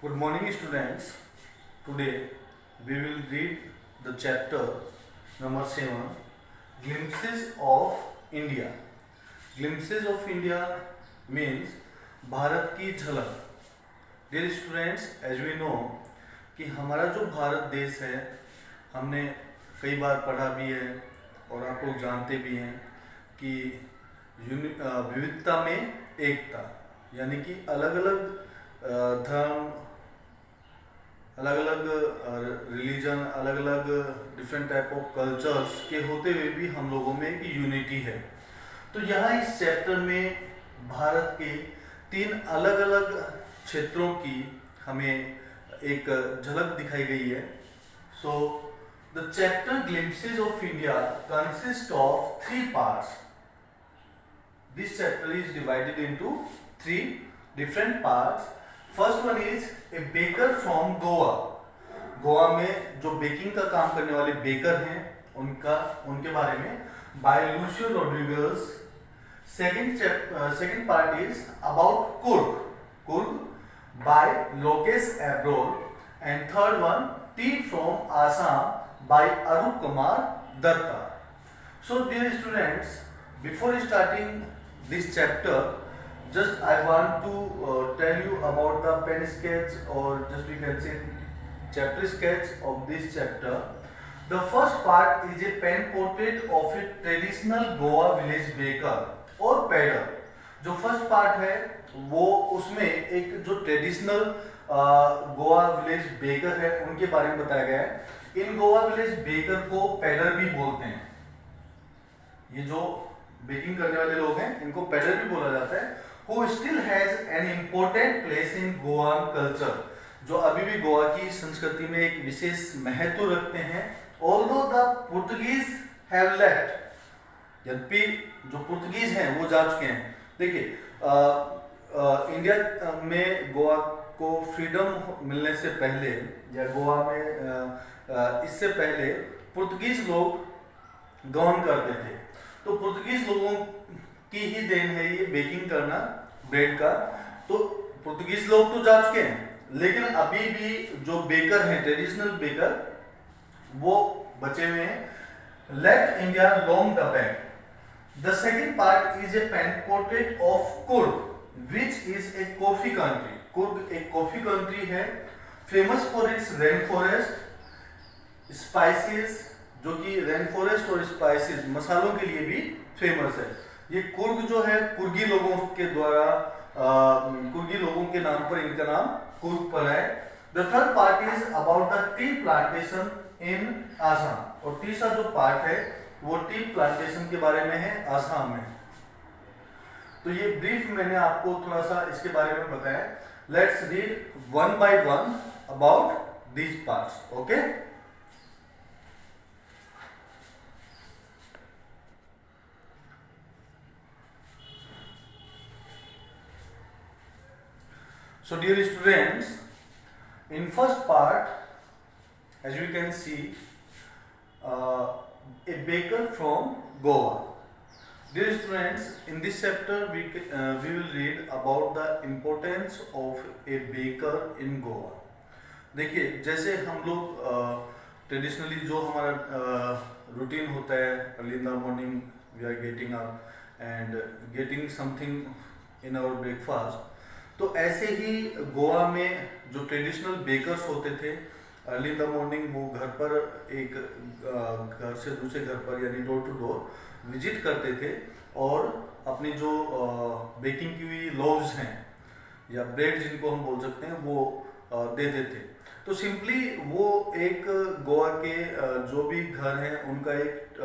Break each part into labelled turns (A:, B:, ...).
A: Good morning, students. Today we will read the chapter number 7, Glimpses of India. Glimpses of India means Bharat की झलक. Dear students, as we know कि हमारा जो भारत देश है, हमने कई बार पढ़ा भी है और आप लोग जानते भी हैं कि विविधता में एकता, यानी कि अलग अलग धर्म, अलग अलग रिलीजन, अलग अलग डिफरेंट टाइप ऑफ कल्चर्स के होते हुए भी हम लोगों में एक यूनिटी है. तो यहाँ इस चैप्टर में भारत के 3 अलग अलग क्षेत्रों की हमें एक झलक दिखाई गई है. So the chapter glimpses of India consist of 3 parts. This chapter is divided into 3 different parts. First one is a baker from Goa. Goa में जो बेकिंग का काम करने वाले बेकर हैं उनके बारे में by Lucio Rodriguez. Second part is about Kurg by Lokesh Abrol. And third one, tea from Assam by Arup Kumar Datta. So dear students, before starting this chapter, just I want to tell you about the pen sketch, or just we can say chapter sketch of this chapter. The first part is a pen portrait of a traditional Goa village baker or pedder. जो first part है वो उसमें एक जो traditional Goa village baker है उनके बारे में बताया गया है. इन गोवा विलेज बेकर को पैडर भी बोलते हैं. ये जो बेकिंग करने वाले लोग हैं इनको पैडर भी बोला जाता है. Who still has an important place in Goan culture, जो अभी भी गोवा की संस्कृति में एक विशेष महत्व रखते हैं. Although the Portuguese have left, यद्यपि जो पुर्तगीज हैं वो जा चुके हैं. देखिए इंडिया में गोवा को फ्रीडम मिलने से पहले या गोवा में इससे पहले पुर्तगीज लोग गवर्न करते थे. तो पुर्तगीज लोगों की ही देन है ये बेकिंग करना ब्रेड का. तो पुर्तगीज लोग तो जा चुके हैं, लेकिन अभी भी जो बेकर हैं ट्रेडिशनल बेकर वो बचे हुए हैं. Let India long the back. The second part is a pen portrait of Coorg which is a coffee country. Coorg एक कॉफी कंट्री है, famous for its rain forest, spices, जो कि रेन फॉरेस्ट और स्पाइसेस मसालों के लिए भी फेमस है. ये कुर्ग जो है कुर्गी लोगों के द्वारा कुर्गी लोगों के नाम पर इनका नाम कुर्ग पड़ा है. The third part is about the tea plantation in Assam. और तीसरा जो पार्ट है वो टी प्लांटेशन के बारे में है आसाम में. तो ये ब्रीफ मैंने आपको थोड़ा सा इसके बारे में बताया. Let's read one by one about these parts. Okay. So dear students, in first part, as you can see, a baker from Goa. Dear students, in this chapter we will read about the importance of a baker in Goa. देखिए जैसे हम लोग traditionally जो हमारा routine होता है, early in the morning we are getting up and getting something in our breakfast. तो ऐसे ही गोवा में जो ट्रेडिशनल बेकर्स होते थे, अर्ली इन द मॉर्निंग वो घर पर एक घर से दूसरे घर पर यानी डोर टू डोर विजिट करते थे और अपनी जो बेकिंग की हुई लोव्स हैं या ब्रेड जिनको हम बोल सकते हैं वो देते थे. तो सिंपली वो एक गोवा के जो भी घर हैं उनका एक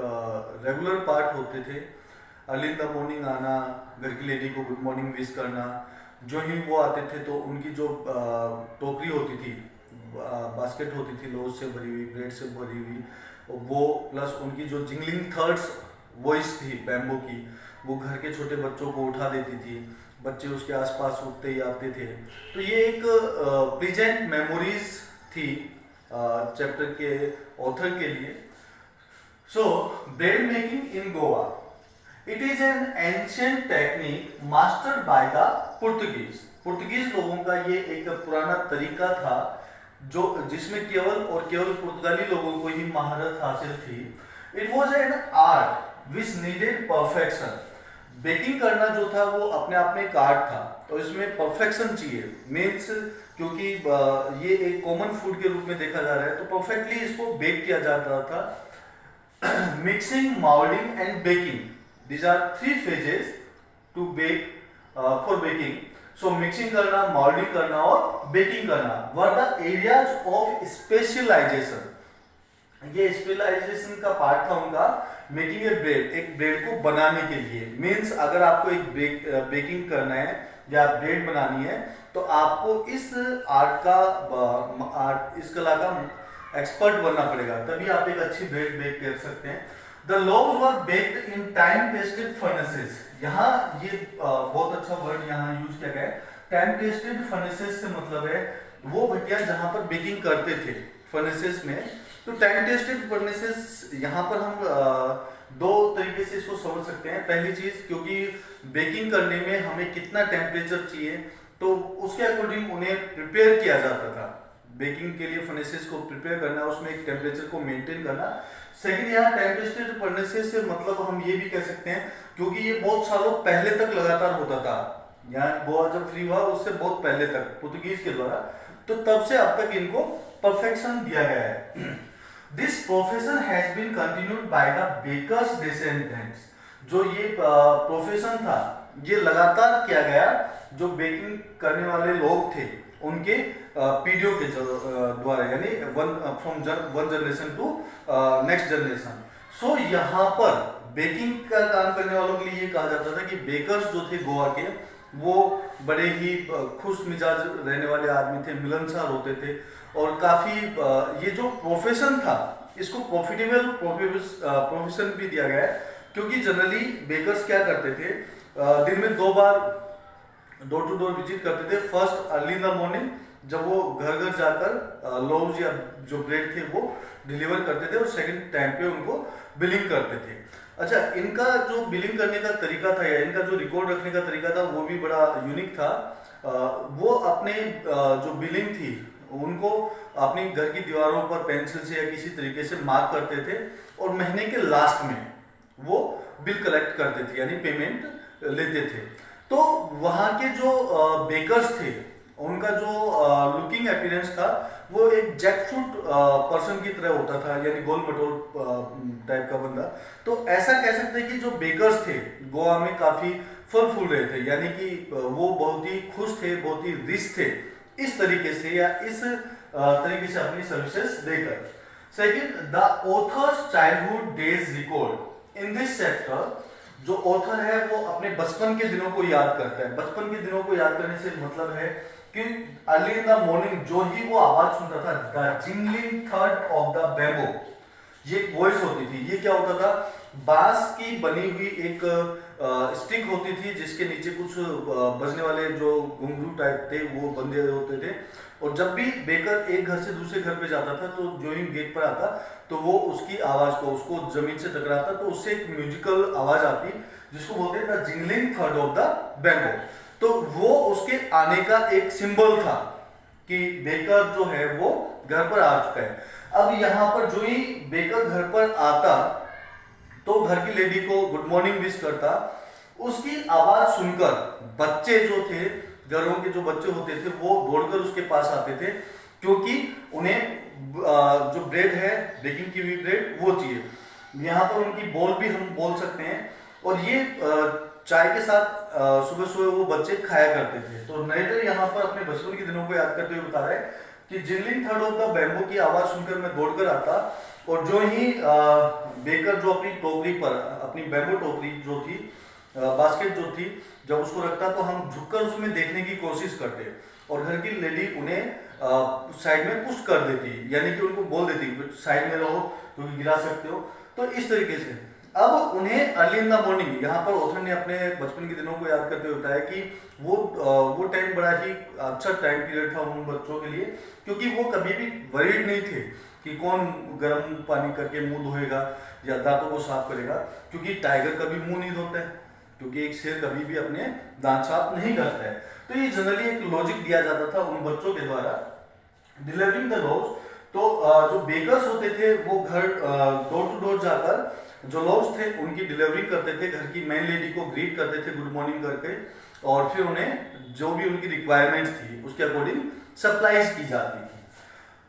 A: रेगुलर पार्ट होते थे. अर्ली इन द मॉर्निंग आना, घर की लेडी को गुड मॉर्निंग विश करना. जो ही वो आते थे तो उनकी जो टोकरी होती थी, बास्केट होती थी लोज से भरी हुई, ब्रेड से भरी हुई, वो प्लस उनकी जो जिंगलिंग थर्ड्स वॉइस थी बैम्बू की, वो घर के छोटे बच्चों को उठा देती थी. बच्चे उसके आसपास उठते ही आते थे. तो ये एक प्रेजेंट मेमोरीज थी चैप्टर के ऑथर के लिए. So bread making in Goa. It is an ancient technique mastered by the Portuguese लोगों का ये एक पुराना तरीका था जो जिसमें केवल और केवल पुर्तगाली लोगों को ही महारत हासिल थी। It was an art which needed perfection. Baking करना जो था वो अपने आप में एक आर्ट था, तो इसमें परफेक्शन चाहिए। मीन्स क्योंकि ये एक कॉमन फूड के रूप में देखा जा रहा है, तो परफेक्टली इसको बेक किया जाता था। Mixing, moulding and baking, these are three phases to bake for baking. So mixing करना, molding करना और baking करना were the areas of specialization. ये स्पेशलाइजेशन का पार्ट था उनका मेकिंग ए ब्रेड, एक ब्रेड को बनाने के लिए। मीन्स अगर आपको एक बेकिंग करना है या ब्रेड बनानी है तो आपको इस इस कला का एक्सपर्ट बनना पड़ेगा, तभी आप एक अच्छी ब्रेड बेक कर सकते हैं। The loaves were baked in time-tested furnaces. यहाँ ये बहुत अच्छा वर्ड यहाँ यूज किया गया है। Time-tested furnaces से मतलब है वो भट्टियाँ जहाँ पर बेकिंग करते थे फर्नेसेस में। तो टाइम-टेस्टेड फर्नेसेस यहाँ पर हम दो तरीके से इसको समझ सकते हैं। पहली चीज, क्योंकि बेकिंग करने में हमें कितना टेम्परेचर चाहिए तो उसके अकॉर्डिंग उन्हें प्रिपेयर किया जाता था। बेकिंग के लिए फर्नेसेस को प्रिपेयर करना, उसमें एक टेम्परेचर को मेंटेन करना। सेकंड, यहाँ टाइम-टेस्टेड फर्नेसेस से मतलब हम ये भी कह सकते हैं क्योंकि ये बहुत सालों पहले तक लगातार होता था। यहाँ गोवा जब फ्री हुआ उससे बहुत पहले तक पुर्तगीज के द्वारा, तो तब से अब तक इनको परफेक्शन दिया गया है। This profession has been continued by the bakers descendants. जो ये प्रोफेशन था ये लगातार किया गया, जो बेकिंग करने वाले लोग थे उनके पीढ़ियों के द्वारा, यानी from one generation to next generation. So यहाँ पर बेकिंग का काम करने वालों के लिए ये कहा जाता था कि बेकर्स जो थे गोवा के, वो बड़े ही खुश मिजाज रहने वाले आदमी थे, मिलनसार होते थे और काफी ये जो प्रोफेशन था इसको प्रॉफिटेबल प्रोफेशन भी दिया गया है। क्योंकि जनरली बेकर्स क्या करते थे, दिन में 2 बार डोर टू डोर विजिट करते थे। First early in the morning, जब वो घर घर जाकर लोव्स या जो ब्रेड थे वो डिलीवर करते थे, और सेकंड टाइम पे उनको बिलिंग करते थे। अच्छा, इनका जो बिलिंग करने का तरीका था या इनका जो रिकॉर्ड रखने का तरीका था वो भी बड़ा यूनिक था। वो अपने जो बिलिंग थी उनको अपनी घर की दीवारों पर पेंसिल से या किसी तरीके से मार्क करते थे और महीने के लास्ट में वो बिल कलेक्ट करते थे, यानी पेमेंट लेते थे। तो वहाँ के जो बेकर्स थे उनका जो लुकिंग अपीयरेंस था वो एक जैकफ्रूट पर्सन की तरह होता था, यानी गोल मटोल टाइप का बंदा। तो ऐसा कह सकते हैं कि जो बेकर्स थे गोवा में काफी फल फूल रहे थे, यानी कि वो बहुत ही खुश थे, बहुत ही रिच थे इस तरीके से या इस तरीके से अपनी सर्विसेज देकर। Second, the author's childhood days record. In this chapter जो ऑथर है वो अपने बचपन के दिनों को याद करता है। बचपन के दिनों को याद करने से मतलब है कि अर्ली इन द मॉर्निंग जो ही वो आवाज सुनता था, the jingling third of the bamboo, ये एक वॉइस होती थी। ये क्या होता था, बांस की बनी हुई एक स्टिक होती थी जिसके नीचे कुछ बजने वाले जो घुंघरू टाइप थे वो बंधे होते थे। और जब भी बेकर एक घर से दूसरे घर पे जाता था तो जो ही गेट पर आता तो वो उसकी आवाज को उसको जमीन से टकराता तो उससे एक म्यूजिकल आवाज आती जिसको बोलते हैं the jingling third of the bamboo. तो वो उसके आने का एक सिंबल था कि बेकर जो है वो घर पर आ चुका है। अब यहाँ पर जो ही बेकर घर पर आता तो घर की लेडी को गुड मॉर्निंग विश करता। उसकी आवाज सुनकर बच्चे जो थे, घरों के जो बच्चे होते थे वो दौड़कर उसके पास आते थे, क्योंकि उन्हें जो ब्रेड है बेकिंग की हुई ब्रेड वो चाहिए। यहाँ पर उनकी बोल भी हम बोल सकते हैं। और ये चाय के साथ सुबह सुबह वो बच्चे खाया करते थे। तो नरेटर यहाँ पर अपने बचपन के दिनों को याद करते हुए बता रहा है कि jingling third of the bamboo की आवाज सुनकर मैं दौड़कर आता और जो ही बेकर जो अपनी टोकरी पर, अपनी बैम्बो टोकरी जो थी, बास्केट जो थी, जब उसको रखता तो हम झुककर उसमें देखने की कोशिश करते और घर की लेडी उन्हें साइड में पुश कर देती, यानी कि उनको बोल देती साइड में रहो क्योंकि गिरा सकते हो। तो इस तरीके से अब उन्हें अर्ली इन द मॉर्निंग, यहाँ पर ऑथर ने अपने बचपन के दिनों को याद करते हुए बताया कि वो टाइम बड़ा ही अच्छा टाइम पीरियड था उन बच्चों के लिए, क्योंकि वो कभी भी वरीड नहीं थे। कि कौन गर्म पानी करके मुंह धोएगा या दांतों को साफ करेगा, क्योंकि टाइगर कभी मुंह नहीं धोता है, क्योंकि एक शेर कभी भी अपने दांत साफ नहीं करता है। तो ये जनरली एक लॉजिक दिया जाता था उन बच्चों के द्वारा डिलीवरिंग द लॉज। तो जो बेकर्स होते थे वो घर डोर टू डोर जाकर जो लॉज थे उनकी डिलीवरी करते थे, घर की मेन लेडी को ग्रीट करते थे गुड मॉर्निंग करके, और फिर उन्हें जो भी उनकी रिक्वायरमेंट्स थी उसके अकॉर्डिंग सप्लाईज की जाती थी।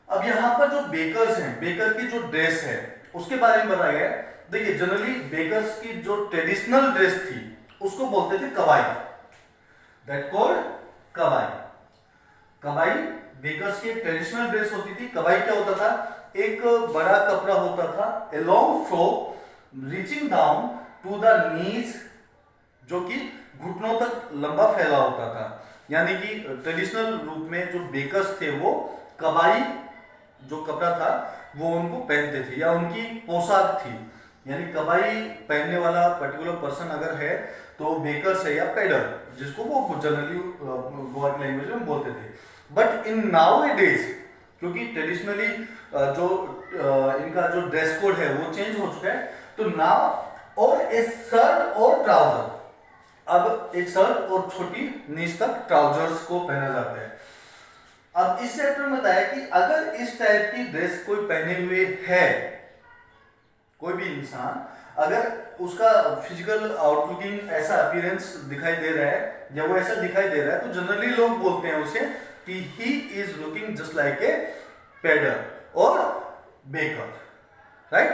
A: अब यहाँ पर जो बेकर्स हैं, बेकर की जो ड्रेस है उसके बारे में बताया गया है। देखिए जनरली बेकर्स की जो ट्रेडिशनल ड्रेस थी उसको बोलते थे कवाई, दैट कॉल्ड कवाई। कवाई बेकर्स की एक ट्रेडिशनल ड्रेस होती थी। कवाई क्या होता था, एक बड़ा कपड़ा होता था, a long frock reaching down to the knees, जो कि घुटनों तक लंबा फैला होता था। यानी कि ट्रेडिशनल रूप में जो बेकर्स थे वो कवाई जो कपड़ा था वो उनको पहनते थे या उनकी पोशाक थी। यानी कवाई पहनने वाला पर्टिकुलर पर्सन अगर है तो बेकर्स है या पेडर, जिसको वो जनरली गोवा की लैंग्वेज में बोलते थे। But in now A days, क्योंकि ट्रेडिशनली जो इनका जो ड्रेस कोड है वो चेंज हो चुका है, तो नाउ और ए शर्ट और ट्राउजर, अब एक शर्ट और छोटी नीच तक ट्राउजर्स को पहना जाता है। अब इस चैप्टर में बताया कि अगर इस टाइप की ड्रेस कोई पहने हुए है, कोई भी इंसान, अगर उसका फिजिकल आउटलुकिंग ऐसा अपीयरेंस दिखाई दे रहा है या वो ऐसा दिखाई दे रहा है, तो जनरली लोग बोलते हैं उसे कि he is looking just like a पेडर और बेकर, राइट।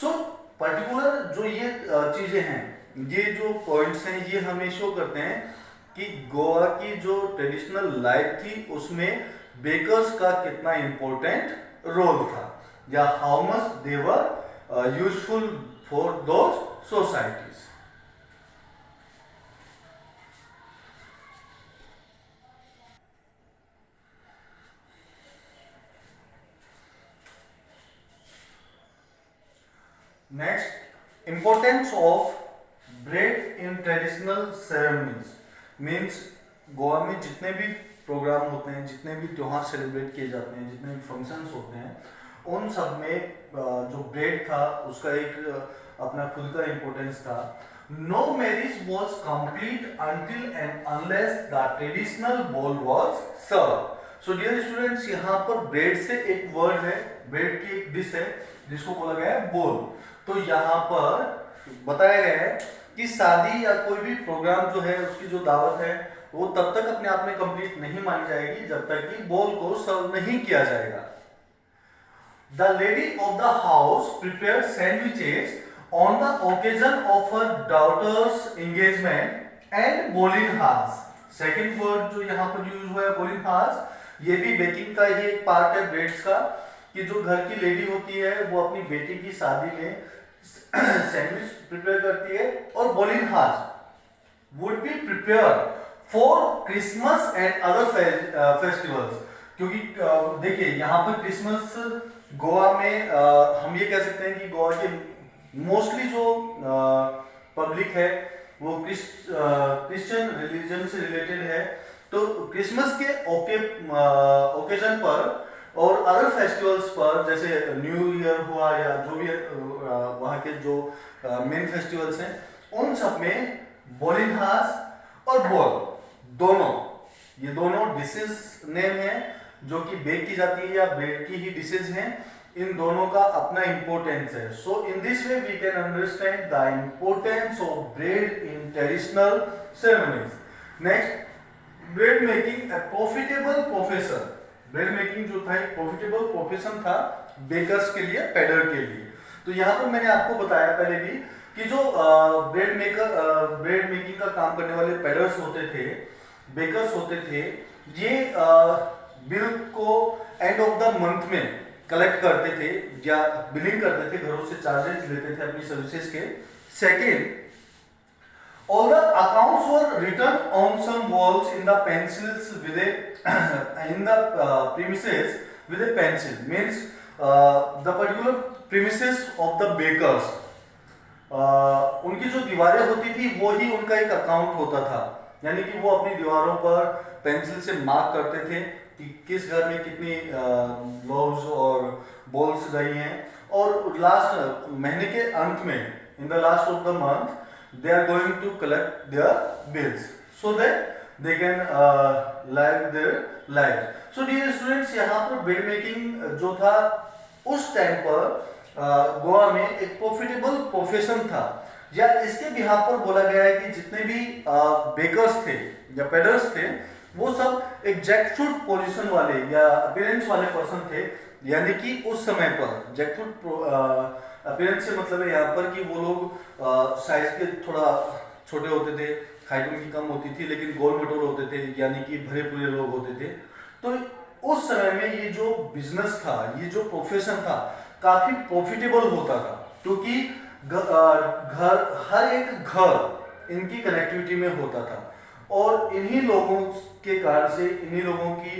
A: सो पर्टिकुलर जो ये चीजें हैं, ये जो पॉइंट्स हैं, ये हमें शो करते हैं कि गोवा की जो ट्रेडिशनल लाइफ थी उसमें बेकर्स का कितना इंपॉर्टेंट रोल था, या how much they were useful for those societies. Next, importance of bread in traditional ceremonies. Means Goa में जितने भी प्रोग्राम होते हैं, जितने भी त्योहार सेलिब्रेट किए जाते हैं, जितने भी फंक्शंस होते हैं, उन सब में जो ब्रेड था उसका एक अपना खुद का इंपॉर्टेंस था। No marriage was complete until and unless the traditional बोल was serve. So dear students, यहाँ पर ब्रेड से एक वर्ड है, ब्रेड की एक डिश है जिसको बोला गया है बोल। तो यहाँ पर बताया गया है कि शादी या कोई भी प्रोग्राम जो है उसकी जो दावत है वो तब तक अपने आप में कंप्लीट नहीं मानी जाएगी जब तक कि बोल को सर्व नहीं किया जाएगा। The lady of the house prepared sandwiches on the occasion of her daughter's engagement and bolinhas. Second word जो यहाँ पर यूज हुआ है बोलिनहास, ये भी बेकिंग का ही एक पार्ट है ब्रेड्स का, कि जो घर की लेडी होती है वो अपनी बेटी की शादी में सैंडविच प्रिपेयर करती है, और बोलिनहास would be prepared for Christmas and other festivals. क्योंकि देखिए यहाँ पर क्रिसमस गोवा में हम ये कह सकते हैं कि गोवा के मोस्टली जो पब्लिक है वो क्रिश्चियन रिलीजन से रिलेटेड है। तो क्रिसमस के ओकेजन पर और अदर फेस्टिवल्स पर, जैसे न्यू ईयर हुआ या जो भी वहाँ के जो मेन फेस्टिवल्स हैं, उन सब में बोलिनहास और बोल दोनों, ये दोनों डिशेस नेम है जो कि बेक की जाती है या ब्रेड की ही डिशेज हैं। इन दोनों का अपना इंपॉर्टेंस है। So in this way we can understand the importance of bread in traditional ceremonies. Next, bread making a profitable profession. Bread making जो था एक प्रॉफिटेबल प्रोफेशन था बेकर्स के लिए, पेडर के लिए। तो यहाँ पर मैंने आपको बताया पहले भी कि जो ब्रेड मेकिंग का काम करने वाले पेडर्स होते थे, बेकर्स होते थे, ये बिल को एंड ऑफ द मंथ में कलेक्ट करते थे या बिलिंग करते थे, घरों से चार्जेस लेते थे अपनी सर्विसेज के। Second, all the accounts were written on some walls in the pencils with a in the premises with a pencil, means the particular premises of the bakers, उनकी जो दीवारें होती थी वो ही उनका एक अकाउंट होता था। यानी कि वो अपनी दीवारों पर पेंसिल से मार्क करते थे कि किस घर में कितनी ग्लोव्स और बॉल्स गई हैं, और लास्ट महीने के अंत में in the last of the month they are going to collect their bills so that they can live their life. So dear students, यहाँ पर बेड मेकिंग जो था उस टाइम पर गोवा में एक प्रॉफिटेबल प्रोफेशन था, या इसके बिहाफ पर बोला गया है कि जितने भी बेकर्स थे या पेडर्स थे वो सब एक जैकफ्रूट पोजीशन वाले या अपीयरेंस वाले पर्सन थे। यानी कि उस समय पर जैकफ्रूट अपीयरेंस से मतलब है यहाँ पर कि वो लोग साइज के थोड़ा छोटे होते थे, हाइट उनकी कम होती थी, लेकिन गोल मटोल होते थे, यानी कि भरे पूरे लोग होते थे। तो उस समय में ये जो बिजनेस था, ये जो प्रोफेशन था, काफी प्रॉफिटेबल होता था, क्योंकि घर हर एक घर इनकी कनेक्टिविटी में होता था, और इन्हीं लोगों के कारण से, इन्हीं लोगों की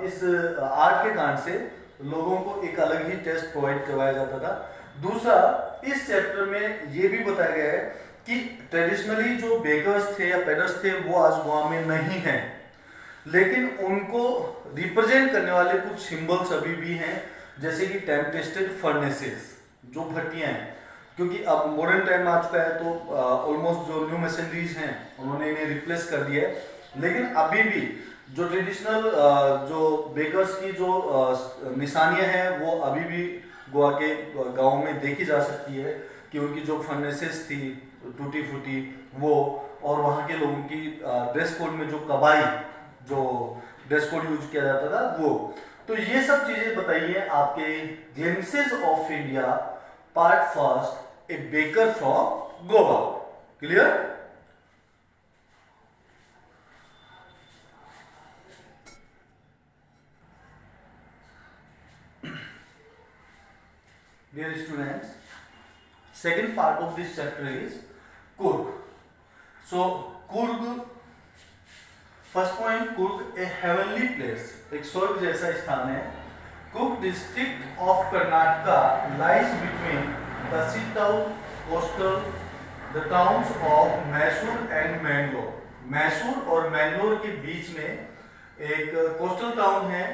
A: इस आर्ट के कारण से लोगों को एक अलग ही टेस्ट प्रोवाइड करवाया जाता था। दूसरा, इस चैप्टर में ये भी बताया गया है कि ट्रेडिशनली जो बेकर्स थे या पेडर्स थे वो आज गोवा में नहीं हैं, लेकिन उनको रिप्रेजेंट करने वाले कुछ सिंबल्स अभी भी हैं, जैसे कि टाइम टेस्टेड फर्नेसेस, जो भट्टियां हैं, क्योंकि अब मॉडर्न टाइम आ चुका है तो ऑलमोस्ट जो न्यू मशीनरीज हैं उन्होंने इन्हें रिप्लेस कर दिया है, लेकिन अभी भी जो ट्रेडिशनल जो बेकर्स की जो निशानियां हैं वो अभी भी गोवा के गाँव में देखी जा सकती है, कि उनकी जो फर्नेसेस थी टूटी फूटी वो, और वहाँ के लोगों की ड्रेस कोड में जो कबाई जो ड्रेस कोड यूज किया जाता था वो। तो ये सब चीजें बताइए आपके glimpses of India part first, A baker from Goa. Clear? Dear students, second part of this chapter is Kurg. So Kurg, first point, Kurg a heavenly place, एक स्वर्ग जैसा स्थान है। Kurg district of Karnataka lies between the sea-town coastal the towns of Mysore and Mangalore. Mysore और मैंगलोर के बीच में एक coastal town है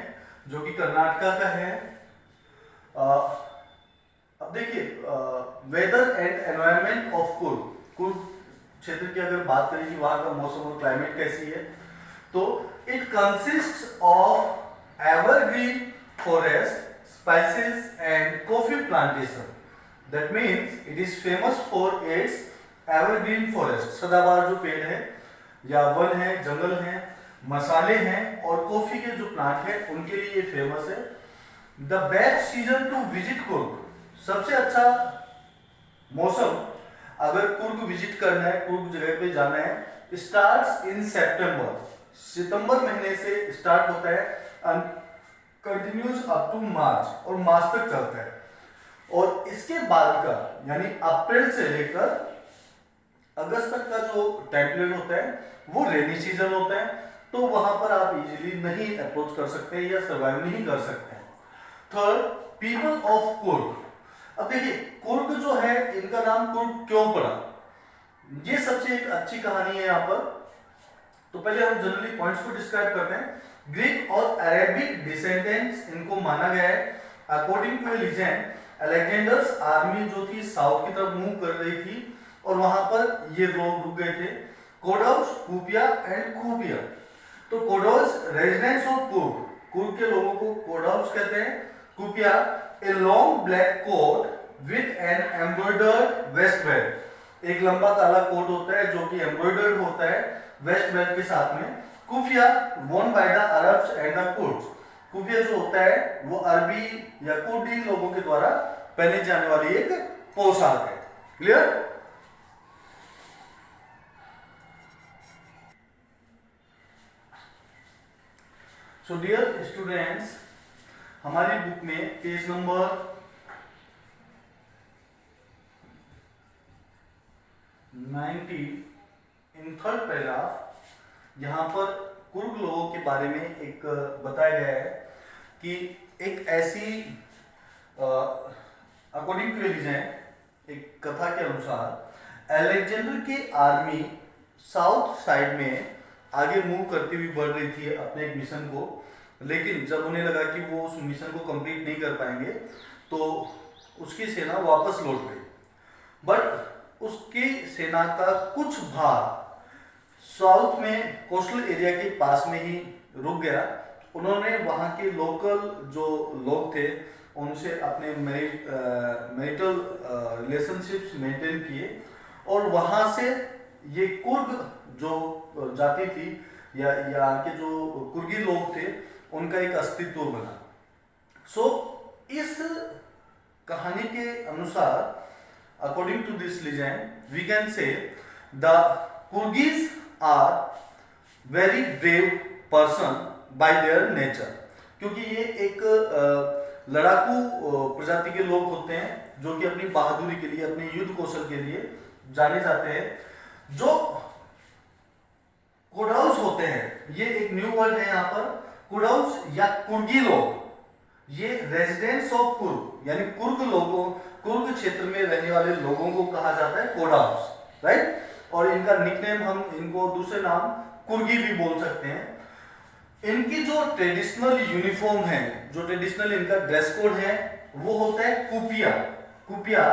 A: जो कि कर्नाटका का है। अब देखिए, weather and environment of Coorg, Coorg क्षेत्र की अगर बात करें कि वहाँ का मौसम और क्लाइमेट कैसी है, तो it consist of evergreen forest, spices and coffee plantation. That means it is famous for it's evergreen forest, सदाबहार जो पेड़ है या वन है, जंगल है, मसाले हैं, और कॉफी के जो प्लांट है उनके लिए ये फेमस है। The best season two visit Coorg, सबसे अच्छा मौसम अगर कुर्ग विजिट करना है, कुर्ग जगह पे जाना है, स्टार्ट्स इन सितंबर, सितंबर महीने से स्टार्ट होता है, कंटिन्यूज अप टू मार्च, और मार्च तक चलता है। और इसके बाद का यानी अप्रैल से लेकर अगस्त तक का जो टाइम पीरियड होता है वो रेनी सीजन होता है, तो वहां पर आप इजीली नहीं अप्रोच कर सकते या सर्वाइव नहीं कर सकते हैं। Third, people of Coorg. अब देखिए, कुर्ग जो है, इनका नाम कुर्ग क्यों पड़ा, ये सबसे एक अच्छी कहानी है यहाँ पर। तो पहले हम जनरली पॉइंट्स को डिस्क्राइब करते हैं। ग्रीक और अरेबिक डिसेंडेंट्स इनको माना गया है। According to a legend, Alexander's army जो थी साउथ की तरफ मूव कर रही थी, और वहां पर ये लोग रुक गए थे, कोडव्स, कुपिया एंड खूबिया। तो कोडव्स रेजिडेंट्स ऑफ कुर्ग, कुर्ग के लोगों को कोडव्स कहते हैं। कुपिया a long black coat with an embroidered waist belt, एक लंबा काला कोट होता है जो कि एम्ब्रॉयडर्ड होता है वेस्ट बेल्ट के साथ में। कुफिया worn by the Arabs and the Kurds, कुफिया जो होता है वो अरबी या कुर्दी लोगों के द्वारा पहने जाने वाली एक पोशाक है। क्लियर? सो डियर स्टूडेंट्स, हमारी बुक में page number 90 in third paragraph, यहाँ पर कुर्ग लोगों के बारे में एक बताया गया है कि एक ऐसी अकॉर्डिंग टू लीजेंड, एक कथा के अनुसार अलेक्जेंडर की आर्मी साउथ साइड में आगे मूव करती हुई बढ़ रही थी अपने एक मिशन को, लेकिन जब उन्हें लगा कि वो उस मिशन को कंप्लीट नहीं कर पाएंगे तो उसकी सेना वापस लौट गई। बट उसकी सेना का कुछ भाग साउथ में कोस्टल एरिया के पास में ही रुक गया। उन्होंने वहाँ के लोकल जो लोग थे उनसे अपने मैरिटल रिलेशनशिप्स मेंटेन किए और वहाँ से ये कुर्ग जो जाति थी या यहाँ के जो कुर्गी लोग थे उनका एक अस्तित्व बना। सो इस कहानी के अनुसार, according to this legend we can say the Coorgis are very brave person by their nature, क्योंकि ये एक लड़ाकू प्रजाति के लोग होते हैं जो कि अपनी बहादुरी के लिए, अपने युद्ध कौशल के लिए जाने जाते हैं। जो कुडाउस होते हैं, ये एक न्यू वर्ड है यहाँ पर, कुडाउस या कुर्गी लोग, ये रेजिडेंट्स ऑफ कुर्ग यानी कुर्ग लोगों, कुर्ग क्षेत्र में रहने वाले लोगों को कहा जाता है कोडाउस, राइट। और इनका निकनेम, हम इनको दूसरे नाम कुर्गी भी बोल सकते हैं। इनकी जो ट्रेडिशनल यूनिफॉर्म है, जो ट्रेडिशनल इनका ड्रेस कोड है वो होता है कुपिया। कुपिया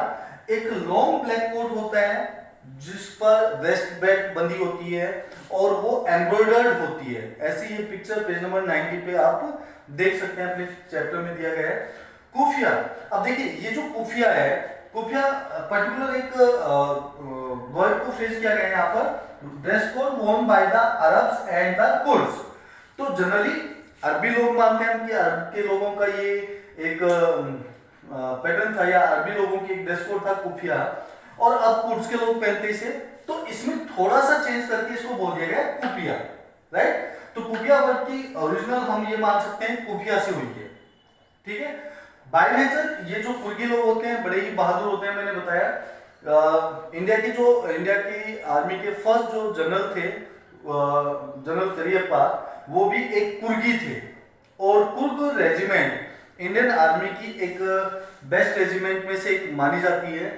A: एक लॉन्ग ब्लैक कोट होता है जिस पर वेस्ट बेल्ट बंधी होती है और वो एम्ब्रॉयडर्ड होती है। ऐसी ये पिक्चर पेज नंबर 90 पे आप देख सकते हैं, अपने चैप्टर में दिया गया है। कुफिया, अब देखिए ये जो कुफिया है, कुफिया पर्टिकुलर एक वर्ड को फ्रेज किया गया है यहाँ पर, dress code worn bye the Arabs and the Kurds. तो जनरली अरबी लोग मानते हैं कि अरब के लोगों का ये एक पैटर्न था या अरबी लोगों की एक ड्रेस कोड था कुफिया, और अब कुर्ड्स के लोग पहनते इसे, तो इसमें थोड़ा सा चेंज करके इसको बोल दिया गया कुपिया, राइट। तो कुपिया वर्ड की ओरिजिनल हम ये मान सकते हैं कुफिया से हुई है, ठीक है। बाय नेचर ये जो कुर्गी लोग होते हैं बड़े ही बहादुर होते हैं। मैंने बताया इंडिया की आर्मी के फर्स्ट जो जनरल थे, जनरल करियप्पा, वो भी एक कुर्गी थे। और कुर्ग रेजिमेंट इंडियन आर्मी की एक बेस्ट रेजिमेंट में से एक मानी जाती है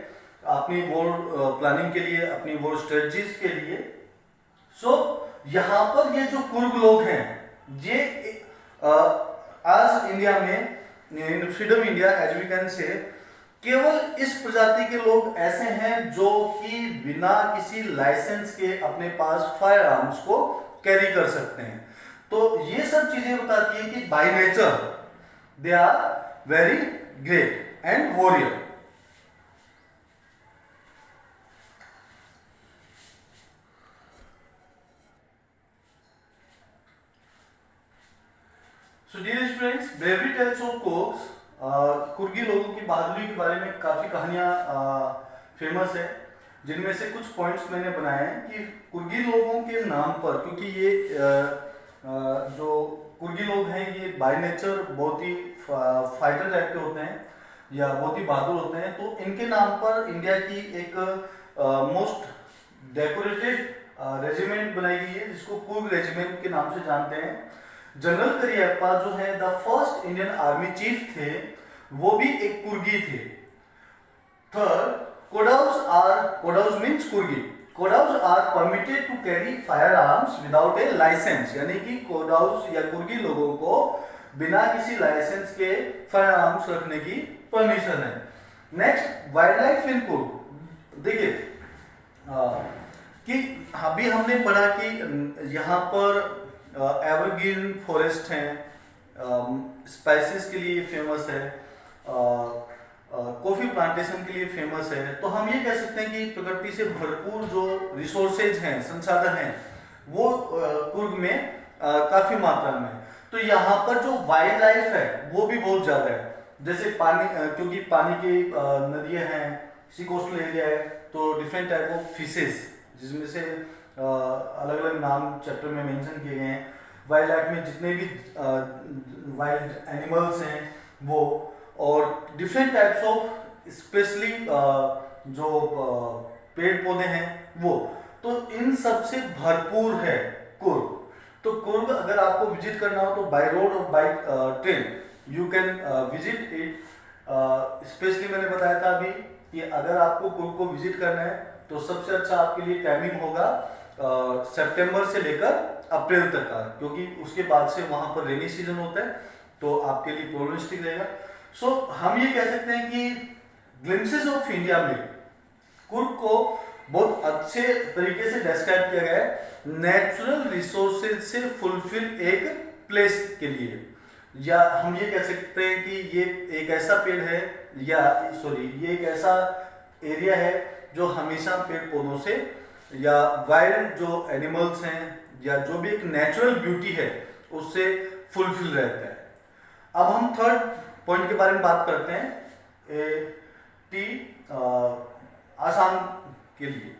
A: अपनी वॉर प्लानिंग के लिए, अपनी वॉर स्ट्रेटजीज के लिए। सो यहाँ पर ये जो कुर्ग लोग हैं, ये आज इंडिया में, in freedom India as we can say, केवल इस प्रजाति के लोग ऐसे हैं जो कि बिना किसी लाइसेंस के अपने पास फायर आर्म्स को कैरी कर सकते हैं। तो ये सब चीजें बताती है कि by nature they are very great and warrior. So dear students, bravery tales of Cox, Coorgi लोगों की बहादुरी के बारे में काफ़ी कहानियाँ फेमस है, जिनमें से कुछ पॉइंट्स मैंने बनाए हैं कि कुर्गी लोगों के नाम पर, क्योंकि ये जो कुर्गी लोग हैं ये बाय नेचर बहुत ही फाइटर टाइप के होते हैं या बहुत ही बहादुर होते हैं, तो इनके नाम पर इंडिया की एक मोस्ट डेकोरेटेड रेजिमेंट बनाई गई है जिसको कुर्ग रेजिमेंट के नाम से जानते हैं। जनरल करियप्पा जो है the first Indian army chief थे, वो भी एक कुर्गी थे। Third, Kodavas means Coorgi. Kodavas are permitted to carry fire arms without a licence, यानी कि कोडाउस या कुर्गी लोगों को बिना किसी लाइसेंस के फायर आर्म्स रखने की परमिशन है। Next, wild life in Coorg. देखिए कि अभी हमने पढ़ा कि यहाँ पर एवरग्रीन फॉरेस्ट हैं, स्पाइसेस के लिए फेमस है, कॉफी प्लांटेशन के लिए फेमस है। तो हम ये कह सकते हैं कि प्रकृति से भरपूर जो रिसोर्सेज हैं, संसाधन हैं, वो कुर्ग में काफी मात्रा में। तो यहाँ पर जो वाइल्ड लाइफ है वो भी बहुत ज्यादा है, जैसे पानी, क्योंकि पानी की नदियाँ हैं, सी कोस्टल एरिया है, तो डिफरेंट टाइप ऑफ फिशेस, जिसमें से अलग अलग नाम चैप्टर में मेंशन किए गए हैं। वाइल्ड लाइफ में जितने भी वाइल्ड एनिमल्स हैं वो, और डिफरेंट टाइप्स ऑफ स्पेशली जो पेड़ पौधे हैं वो, तो इन सब से भरपूर है कुर्ग। तो कुर्ग अगर आपको विजिट करना हो तो बाय रोड और by train you can visit it. Specially मैंने बताया था अभी कि अगर आपको कुर्ग को विजिट करना है तो सबसे अच्छा आपके लिए टाइमिंग होगा सितंबर से लेकर अप्रैल तक का, क्योंकि उसके बाद से वहां पर रेनी सीजन होता है, तो आपके लिए प्रॉब्लमेटिक रहेगा। सो हम ये कह सकते हैं कि ग्लिम्पसेस ऑफ इंडिया में कुर्ग को बहुत अच्छे तरीके से डिस्क्राइब किया गया है नेचुरल रिसोर्सेज से फुलफिल एक प्लेस के लिए, या हम ये कह सकते हैं कि ये एक ऐसा पेड़ है, या सॉरी ये एक ऐसा एरिया है जो हमेशा पेड़ पौधों से या वाइल्ड जो एनिमल्स हैं या जो भी एक नेचुरल ब्यूटी है उससे फुलफिल रहता है। अब हम थर्ड पॉइंट के बारे में बात करते हैं, टी आसाम के लिए।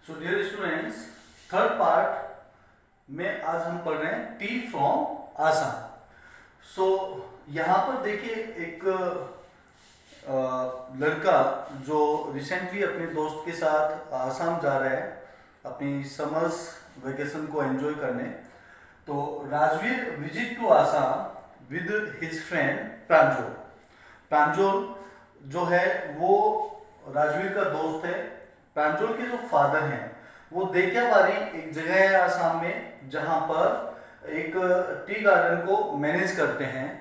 A: So dear students, third part में आज हम पढ़ रहे हैं टी फ्रॉम आसाम। सो यहाँ पर देखिए एक लड़का जो रिसेंटली अपने दोस्त के साथ आसाम जा रहा है अपनी समर्स वेकेशन को एंजॉय करने। तो Rajveer visit to Assam with his friend Pranjol. Pranjol जो है वो राजवीर का दोस्त है। प्रांजोल के जो फादर हैं वो देक्याबारी एक जगह है आसाम में जहां पर एक टी गार्डन को मैनेज करते हैं।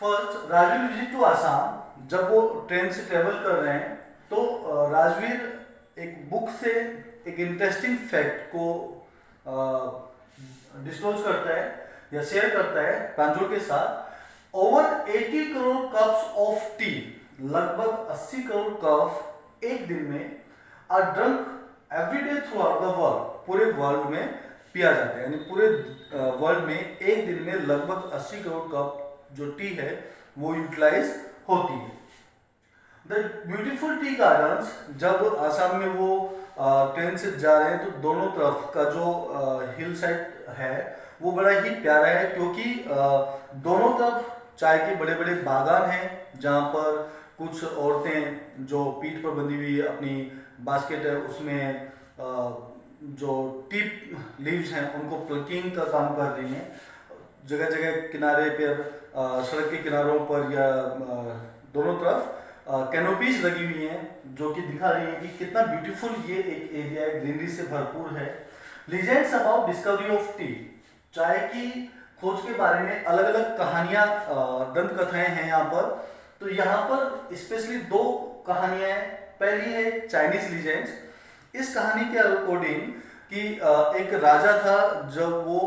A: First Rajveer visit to Assam, जब वो ट्रेन से ट्रेवल कर रहे हैं तो राजवीर एक बुक से एक इंटरेस्टिंग फैक्ट को डिस्क्लोज करता है या शेयर करता है प्रांजोल के साथ। Over 80 crore cups of tea, लगभग 80 करोड़ कप एक दिन में are drunk everyday throughout the world, पूरे वर्ल्ड में पिया जाता है, यानी पूरे वर्ल्ड में एक दिन में लगभग 80 करोड़ कप जो टी है वो यूटिलाइज होती है। द ब्यूटीफुल टी गार्डन्स, जब आसाम में वो ट्रेन से जा रहे हैं तो दोनों तरफ का जो हिल साइड है वो बड़ा ही प्यारा है, क्योंकि दोनों तरफ चाय के बड़े बड़े बागान हैं जहाँ पर कुछ औरतें जो पीठ पर बंधी हुई अपनी बास्केट है उसमें जो टी लीव्स हैं उनको प्लकिंग का काम कर रही हैं। जगह जगह किनारे पर सड़क के किनारों पर या दोनों तरफ कैनोपीज लगी हुई हैं जो कि दिखा रही है कि कितना ब्यूटीफुल ये एक एरिया है, ग्रीनरी से भरपूर है। Legends about discovery of T, चाय की खोज के बारे में अलग अलग कहानियां, दंत कथाएं हैं यहाँ पर। तो यहाँ पर स्पेशली दो कहानियां हैं। पहली है चाइनीज लीजेंड्स। इस कहानी के अकॉर्डिंग कि एक राजा था, जब वो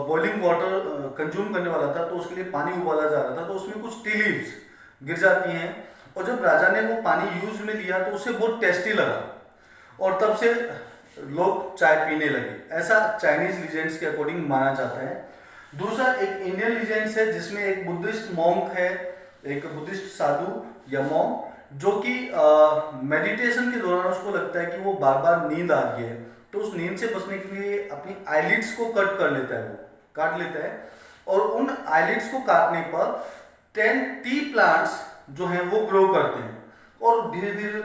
A: बॉइलिंग वाटर कंज्यूम करने वाला था तो उसके लिए पानी उबाला जा रहा था, तो उसमें कुछ टी लीव्स गिर जाती हैं और जब राजा ने वो पानी यूज में लिया तो उसे बहुत टेस्टी लगा और तब से लोग चाय पीने लगे, ऐसा चाइनीज लीजेंड्स के अकॉर्डिंग माना जाता है। दूसरा एक इंडियन लीजेंड्स है जिसमें एक बुद्धिस्ट मॉन्क है, एक बुद्धिस्ट साधु या मॉन्क, जो कि मेडिटेशन के दौरान उसको लगता है कि वो बार बार नींद आ रही है, तो उस नींद से बचने के लिए अपनी आईलिड्स को कट कर लेता है, वो काट लेता है और उन आईलिड्स को काटने पर 10 टी प्लांट्स जो हैं वो ग्रो करते हैं और धीरे धीरे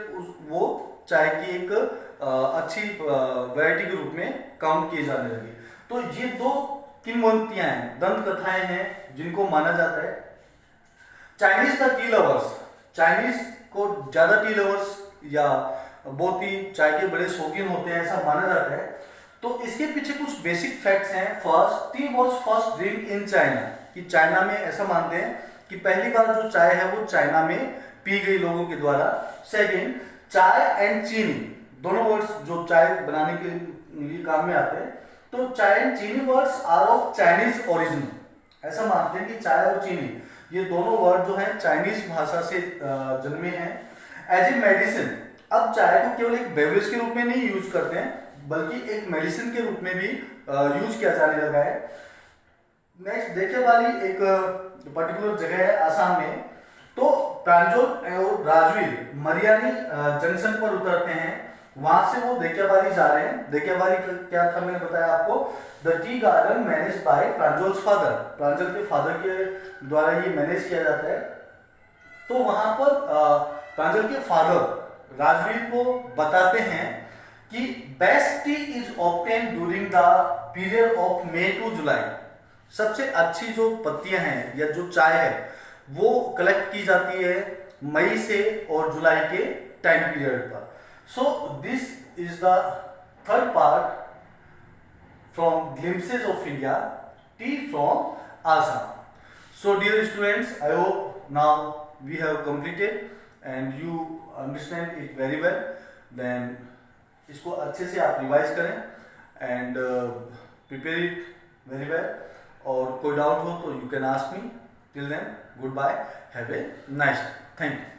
A: वो चाय की एक अच्छी वैरायटी के रूप में काउंट किए जाने लगे। तो ये दो किंवदंतियां हैं, दंत कथाएं हैं जिनको माना जाता है। Chinese the T lovers, Chinese को ज्यादा टी लवर्स या बहुत ही चाय के बड़े शौकीन होते हैं ऐसा माना जाता है। तो इसके पीछे कुछ बेसिक फैक्ट्स हैं। First, tea was first drink in China, कि चाइना में ऐसा मानते हैं कि पहली बार जो चाय है वो चाइना में पी गई लोगों के द्वारा। सेकंड, चाय एंड चीनी, दोनों वर्ड्स जो चाय बनाने के लिए काम में आते हैं, तो chai and chini words are of Chinese origin, ऐसा मानते हैं कि चाय और चीनी ये दोनों वर्ड जो हैं चाइनीज भाषा से जन्मे हैं। एज ए मेडिसिन, अब चाय को केवल एक बेवरेज के रूप में नहीं यूज करते हैं बल्कि एक मेडिसिन के रूप में भी यूज किया जाने लगा है। नेक्स्ट, देक्याबारी एक पर्टिकुलर जगह है आसाम में। तो प्रांजोल और राजवीर मरियानी जंक्शन पर उतरते हैं, वहां से वो देक्याबारी जा रहे हैं। देक्याबारी क्या था मैंने बताया आपको, the tea garden manage by Pranjol's father, Pranjal के फादर के द्वारा ये मैनेज किया जाता है। तो वहां पर प्रांजल के फादर राजवीर को बताते हैं कि best tea is obtain during the period of May to July, सबसे अच्छी जो पत्तियां हैं या जो चाय है वो कलेक्ट की जाती है मई से और जुलाई के टाइम पीरियड पर। So this is the third part from glimpses of India, tea from Assam. So dear students, I hope now we have completed and you understand it very well. Then इसको अच्छे से आप revise करें and prepare it very well. और कोई doubt हो तो you can ask me. Till then, goodbye. Have a nice day. Thank you.